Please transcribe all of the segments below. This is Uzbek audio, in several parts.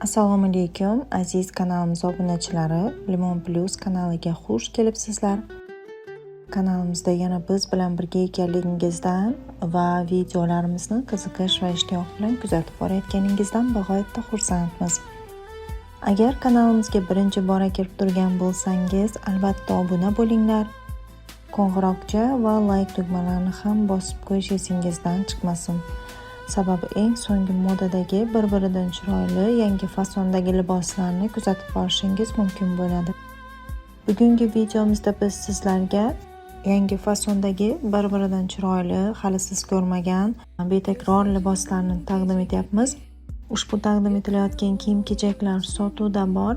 Assalomu alaykum aziz kanalimiz obunachilari, Limon Plus kanaliga xush kelibsizlar. Kanalimizda yana biz bilan birga ekanligingizdan va videolarimizni qiziqish va ishtiyoq bilan kuzatib borayotganingizdan bag'oyatda xursandmiz. Agar kanalimizga birinchi bora kirib turgan bo'lsangiz, albatta obuna bo'linglar. Qo'ng'iroqcha va like tugmalarini ham bosib qo'yish esingizdan chiqmasin. Sababi eng so'nggi modadagi bir-biridan chiroyli yangi fasondagi liboslarni kuzatib borishingiz mumkin bo'ladi. Bugungi videomizda biz sizlarga yangi fasondagi bir-biridan chiroyli, hali siz ko'rmagan betakror liboslarni taqdim etyapmiz. Ushbu taqdim etilayotgan kiyim-kechaklar sotuvda bor.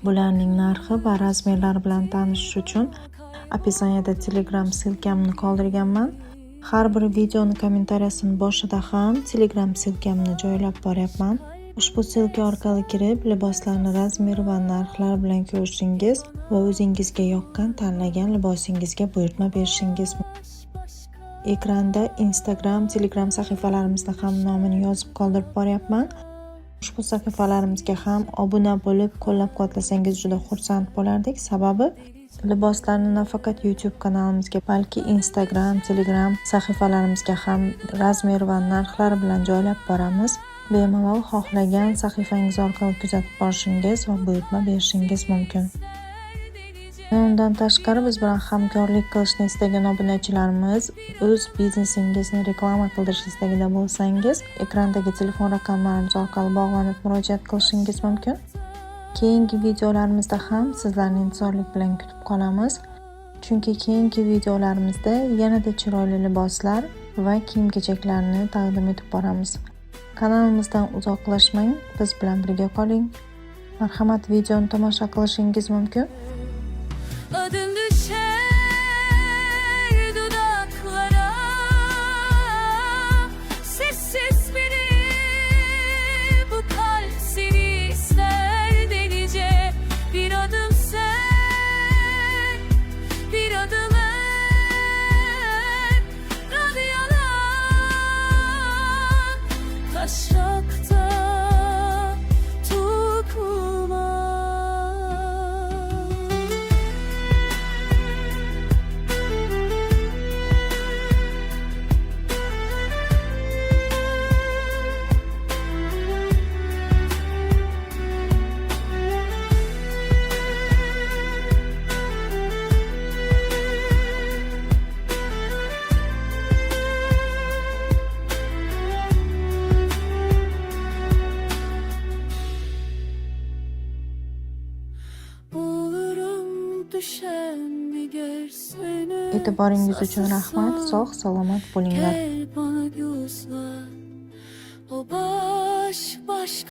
Bularning narxi va razmerlari bilan tanishish uchun описаниеda Telegram silkamni qoldirganman. Har bir videoni kommentariyasining boshida ham Telegram silkamni joylab boryapman. Ushbu silka orqali kirib, liboslarni razmeri va narxlari bilan ko'rishingiz va o'zingizga yoqqan tanlagan libosingizga buyurtma berishingiz mumkin. Ekranda Instagram, Telegram sahifalarimizni ham nomini yozib qoldirib boryapman. Ushbu sahifalarimizga ham obuna bo'lib, qo'llab-quvvatlasangiz juda xursand bo'lardik. Sababi liboslarni nafaqat YouTube kanalimizga, balki Instagram, Telegram sahifalarimizga ham razmer va narxlari bilan joylab boramiz. Bemalol xohlagan sahifangiz orqali kuzatib borishingiz va buyurtma berishingiz mumkin. Undan tashqari biz bilan hamkorlik qilishni istagan obunachilarimiz o'z biznesingizni reklama qildirish istagida bo'lsangiz, ekrandagi telefon raqamlarimiz orqali bog'lanib murojaat qilishingiz mumkin. Keyingi videolarimizda ham sizlarni intizorlik bilan kutib qolamiz. Chunki keyingi videolarimizda yanada chiroyli liboslar va kiyim-kechaklarni taqdim etib boramiz. Kanalimizdan uzoqlashmang, biz bilan birga qoling. Marhamat, videoni tomosha qilishingiz mumkin. Adım düşer dudaklara, sessiz biri bu kalp seni ister delice. Bir adım sen, bir adım ben, radyalar taşrakta tutulmaz. E'tiboringiz uchun rahmat. Sog' salomat bo'linglar. Gel bana göz ver, o baş başka